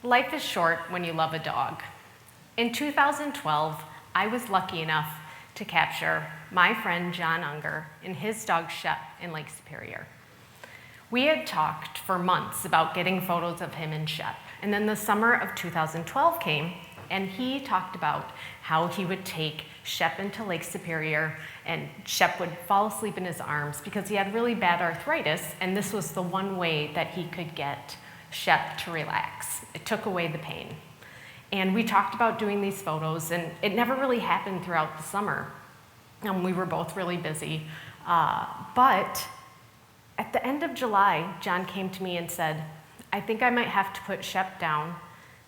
Life is short when you love a dog. In 2012, I was lucky enough to capture my friend John Unger and his dog Shep in Lake Superior. We had talked for months about getting photos of him and Shep, and then the summer of 2012 came, and he talked about how he would take Shep into Lake Superior, and Shep would fall asleep in his arms because he had really bad arthritis, and this was the one way that he could get Shep to relax. It took away the pain. And we talked about doing these photos, and it never really happened throughout the summer. We were both really busy. But at the end of July, John came to me and said, I think I might have to put Shep down.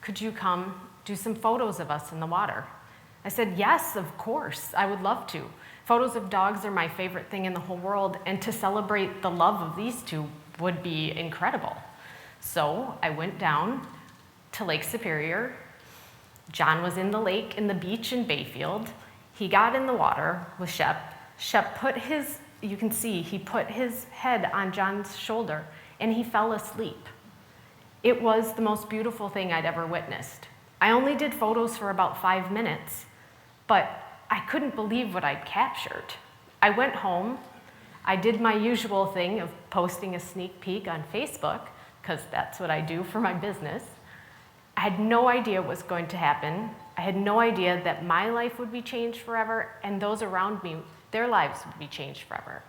Could you come do some photos of us in the water? I said, yes, of course, I would love to. Photos of dogs are my favorite thing in the whole world, and to celebrate the love of these two would be incredible. So I went down to Lake Superior. John was in the lake, in the beach in Bayfield. He got in the water with Shep. Shep put you can see, he put his head on John's shoulder, and he fell asleep. It was the most beautiful thing I'd ever witnessed. I only did photos for about 5 minutes, but I couldn't believe what I'd captured. I went home. I did my usual thing of posting a sneak peek on Facebook, because that's what I do for my business. I had no idea what was going to happen. I had no idea that my life would be changed forever, and those around me, their lives would be changed forever.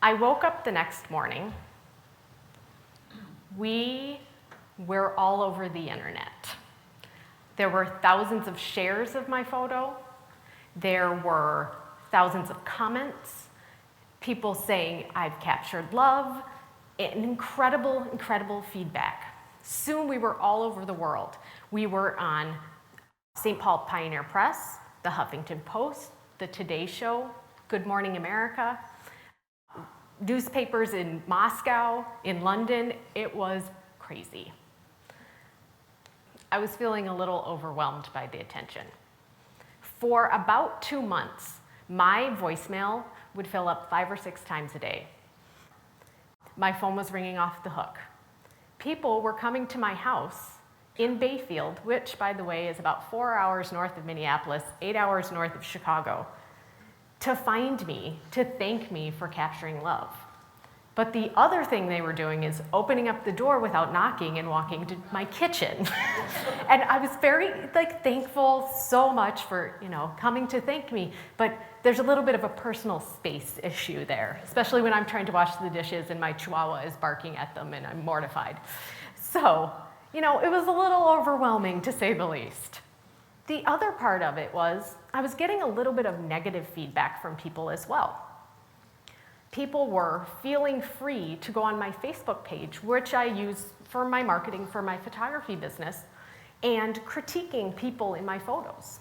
I woke up the next morning. We were all over the internet. There were thousands of shares of my photo. There were thousands of comments, people saying I've captured love, and incredible, incredible feedback. Soon we were all over the world. We were on St. Paul Pioneer Press, the Huffington Post, the Today Show, Good Morning America, newspapers in Moscow, in London. It was crazy. I was feeling a little overwhelmed by the attention. For about 2 months, my voicemail would fill up 5 or 6 times a day. My phone was ringing off the hook. People were coming to my house in Bayfield, which, by the way, is about 4 hours north of Minneapolis, 8 hours north of Chicago, to find me, to thank me for capturing love. But the other thing they were doing is opening up the door without knocking and walking to my kitchen. And I was very thankful so much for coming to thank me, but there's a little bit of a personal space issue there, especially when I'm trying to wash the dishes and my chihuahua is barking at them and I'm mortified. So, it was a little overwhelming to say the least. The other part of it was I was getting a little bit of negative feedback from people as well. People were feeling free to go on my Facebook page, which I use for my marketing for my photography business, and critiquing people in my photos,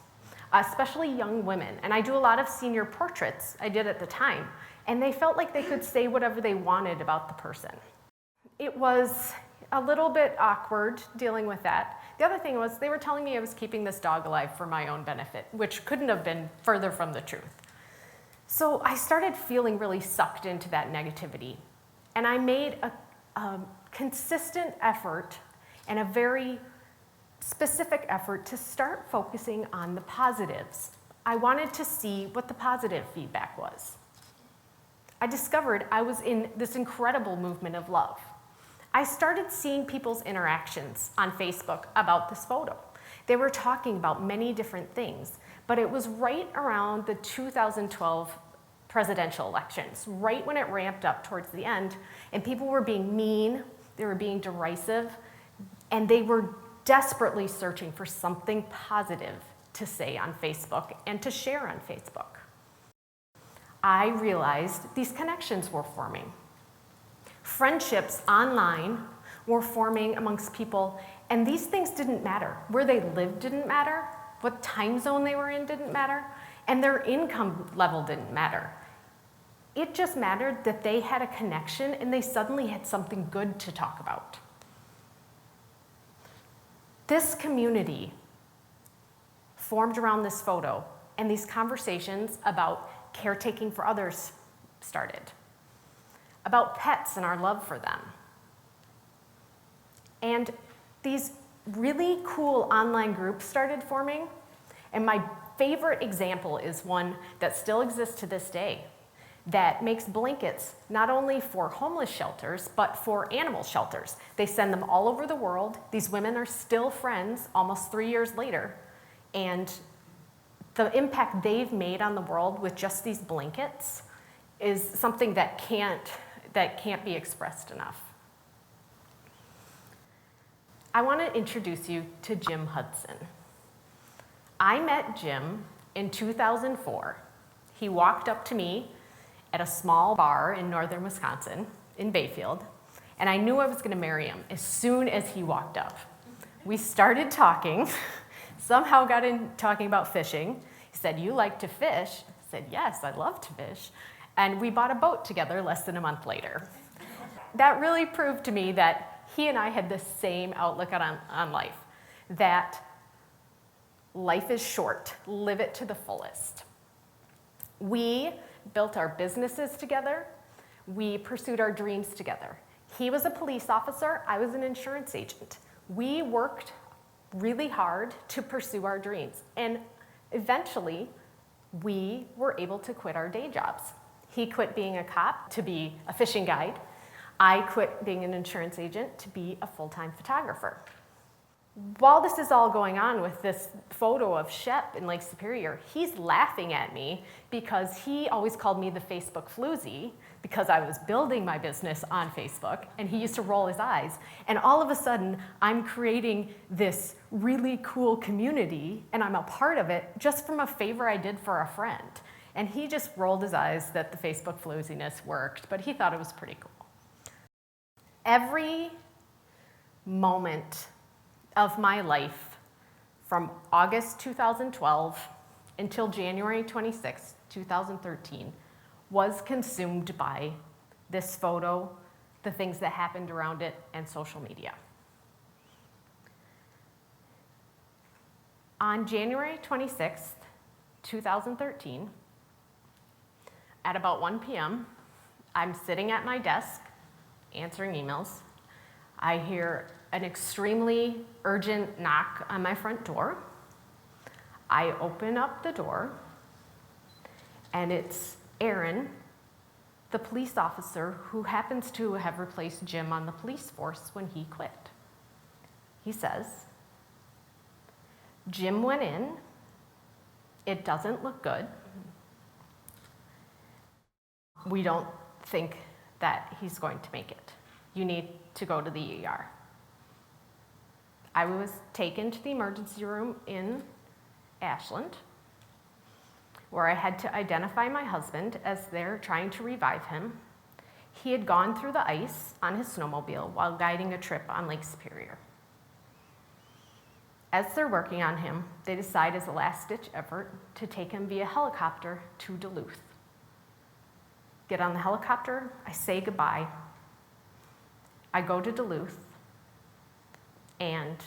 especially young women. And I do a lot of senior portraits, I did at the time, and they felt like they could say whatever they wanted about the person. It was a little bit awkward dealing with that. The other thing was they were telling me I was keeping this dog alive for my own benefit, which couldn't have been further from the truth. So I started feeling really sucked into that negativity. And I made a consistent effort and a very specific effort to start focusing on the positives. I wanted to see what the positive feedback was. I discovered I was in this incredible movement of love. I started seeing people's interactions on Facebook about this photo. They were talking about many different things, but it was right around the 2012 presidential elections, right when it ramped up towards the end, and people were being mean, they were being derisive, and they were desperately searching for something positive to say on Facebook and to share on Facebook. I realized these connections were forming. Friendships online were forming amongst people, and these things didn't matter. Where they lived didn't matter, what time zone they were in didn't matter, and their income level didn't matter. It just mattered that they had a connection and they suddenly had something good to talk about. This community formed around this photo, and these conversations about caretaking for others started, about pets and our love for them. And these really cool online groups started forming, and my favorite example is one that still exists to this day that makes blankets not only for homeless shelters, but for animal shelters. They send them all over the world. These women are still friends almost 3 years later, and the impact they've made on the world with just these blankets is something that can't be expressed enough. I want to introduce you to Jim Hudson. I met Jim in 2004. He walked up to me at a small bar in northern Wisconsin, in Bayfield, and I knew I was going to marry him as soon as he walked up. We started talking, somehow got in talking about fishing. He said, "You like to fish?" I said, "Yes, I love to fish." And we bought a boat together less than a month later. That really proved to me that he and I had the same outlook on life, that life is short, live it to the fullest. We built our businesses together. We pursued our dreams together. He was a police officer, I was an insurance agent. We worked really hard to pursue our dreams, and eventually we were able to quit our day jobs. He quit being a cop to be a fishing guide. I quit being an insurance agent to be a full-time photographer. While this is all going on with this photo of Shep in Lake Superior, he's laughing at me because he always called me the Facebook floozy because I was building my business on Facebook, and he used to roll his eyes. And all of a sudden, I'm creating this really cool community, and I'm a part of it just from a favor I did for a friend. And he just rolled his eyes that the Facebook flooziness worked, but he thought it was pretty cool. Every moment of my life from August 2012 until January 26, 2013 was consumed by this photo, the things that happened around it, and social media. On January 26, 2013, at about 1 p.m., I'm sitting at my desk answering emails. I hear an extremely urgent knock on my front door. I open up the door, and it's Aaron, the police officer who happens to have replaced Jim on the police force when he quit. He says, "Jim went in. It doesn't look good. We don't think that he's going to make it. You need to go to the ER." I was taken to the emergency room in Ashland, where I had to identify my husband as they're trying to revive him. He had gone through the ice on his snowmobile while guiding a trip on Lake Superior. As they're working on him, they decide as a last-ditch effort to take him via helicopter to Duluth. Get on the helicopter, I say goodbye. I go to Duluth, and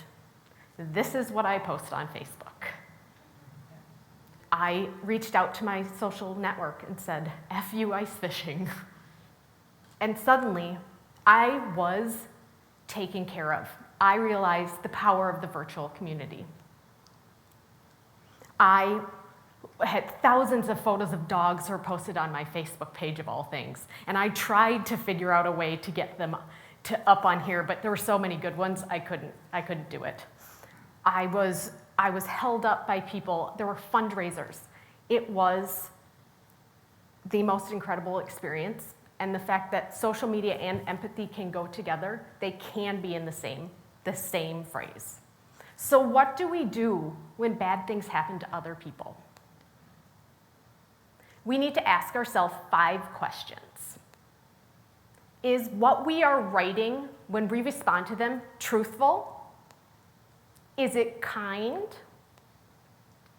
this is what I post on Facebook. I reached out to my social network and said, "F you ice fishing." And suddenly, I was taken care of. I realized the power of the virtual community. I had thousands of photos of dogs were posted on my Facebook page of all things, and I tried to figure out a way to get them up on here, but there were so many good ones, I couldn't do it. I was held up by people. There were fundraisers. It was the most incredible experience, and the fact that social media and empathy can go together, they can be in the same phrase. So what do we do when bad things happen to other people? We need to ask ourselves 5 questions. Is what we are writing when we respond to them truthful? Is it kind?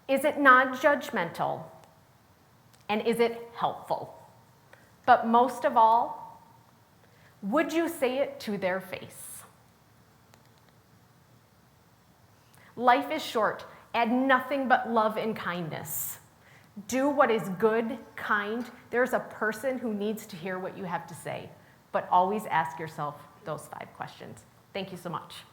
Is it non-judgmental? And is it helpful? But most of all, would you say it to their face? Life is short. Add nothing but love and kindness. Do what is good, kind. There's a person who needs to hear what you have to say. But always ask yourself those 5 questions. Thank you so much.